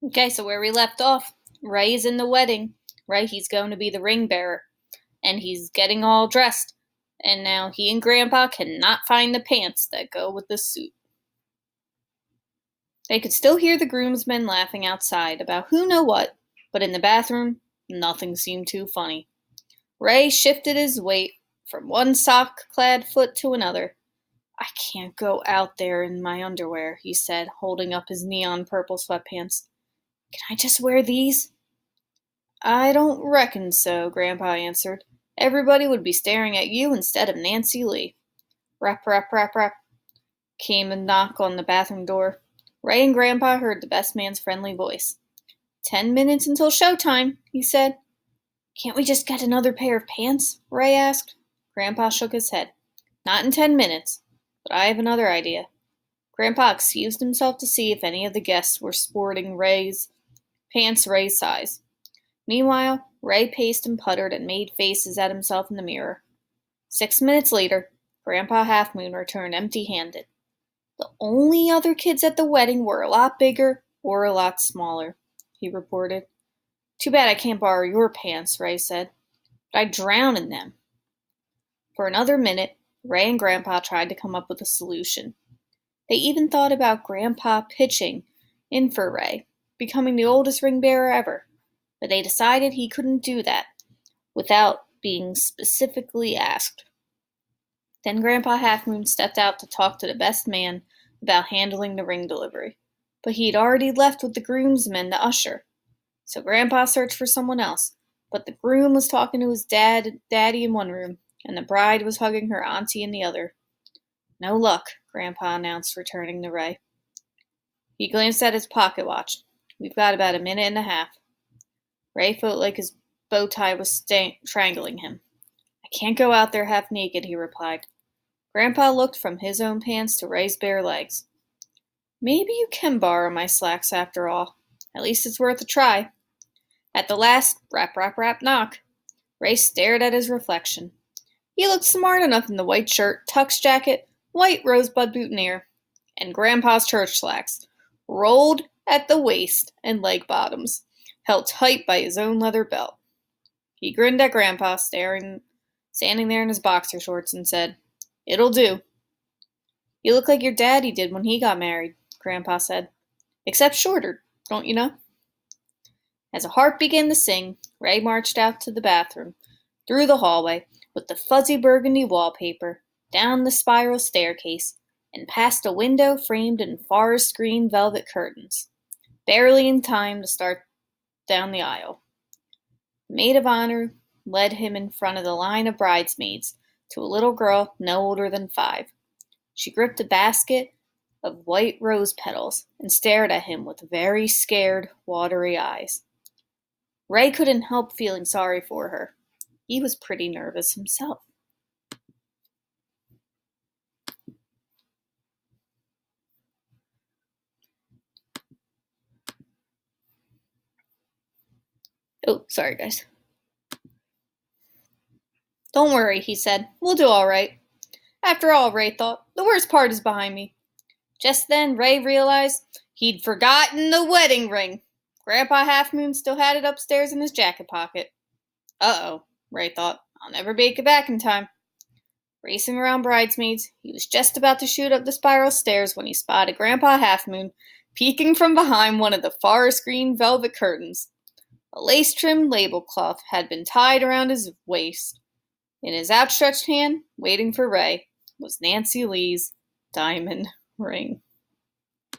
Okay, so where we left off, Ray's in the wedding, right? He's going to be the ring bearer, and he's getting all dressed. And now he and Grandpa cannot find the pants that go with the suit. They could still hear the groomsmen laughing outside about who know what, but in the bathroom, nothing seemed too funny. Ray shifted his weight from one sock-clad foot to another. I can't go out there in my underwear, he said, holding up his neon purple sweatpants. Can I just wear these? I don't reckon so, Grandpa answered. Everybody would be staring at you instead of Nancy Lee. Rap, rap, rap, rap, came a knock on the bathroom door. Ray and Grandpa heard the best man's friendly voice. 10 minutes until showtime, he said. Can't we just get another pair of pants? Ray asked. Grandpa shook his head. Not in 10 minutes, but I have another idea. Grandpa excused himself to see if any of the guests were sporting Ray's size. Meanwhile, Ray paced and puttered and made faces at himself in the mirror. 6 minutes later, Grandpa Half Moon returned empty-handed. The only other kids at the wedding were a lot bigger or a lot smaller, he reported. Too bad I can't borrow your pants, Ray said. But I'd drown in them. For another minute, Ray and Grandpa tried to come up with a solution. They even thought about Grandpa pitching in for Ray, becoming the oldest ring bearer ever. But they decided he couldn't do that without being specifically asked. Then Grandpa Half Moon stepped out to talk to the best man about handling the ring delivery. But he'd already left with the groomsmen to usher. So Grandpa searched for someone else, but the groom was talking to his daddy in one room, and the bride was hugging her auntie in the other. No luck, Grandpa announced, returning to Ray. He glanced at his pocket watch. We've got about a minute and a half. Ray felt like his bow tie was strangling him. I can't go out there half naked, he replied. Grandpa looked from his own pants to Ray's bare legs. Maybe you can borrow my slacks after all. At least it's worth a try. At the last rap, rap, rap knock, Ray stared at his reflection. He looked smart enough in the white shirt, tux jacket, white rosebud boutonniere, and Grandpa's church slacks, rolled at the waist and leg bottoms, held tight by his own leather belt. He grinned at Grandpa, standing there in his boxer shorts, and said, It'll do. You look like your daddy did when he got married, Grandpa said. Except shorter, don't you know? As a heart began to sing, Ray marched out to the bathroom, through the hallway, with the fuzzy burgundy wallpaper, down the spiral staircase, and past a window framed in forest green velvet curtains, barely in time to start down the aisle. The maid of honor led him in front of the line of bridesmaids to a little girl no older than 5. She gripped a basket of white rose petals and stared at him with very scared, watery eyes. Ray couldn't help feeling sorry for her. He was pretty nervous himself. Oh, sorry, guys. Don't worry, he said. We'll do all right. After all, Ray thought, the worst part is behind me. Just then, Ray realized he'd forgotten the wedding ring. Grandpa Half Moon still had it upstairs in his jacket pocket. Uh-oh, Ray thought. I'll never make it back in time. Racing around bridesmaids, he was just about to shoot up the spiral stairs when he spotted Grandpa Half Moon peeking from behind one of the forest green velvet curtains. A lace-trimmed label cloth had been tied around his waist. In his outstretched hand, waiting for Ray, was Nancy Lee's diamond ring.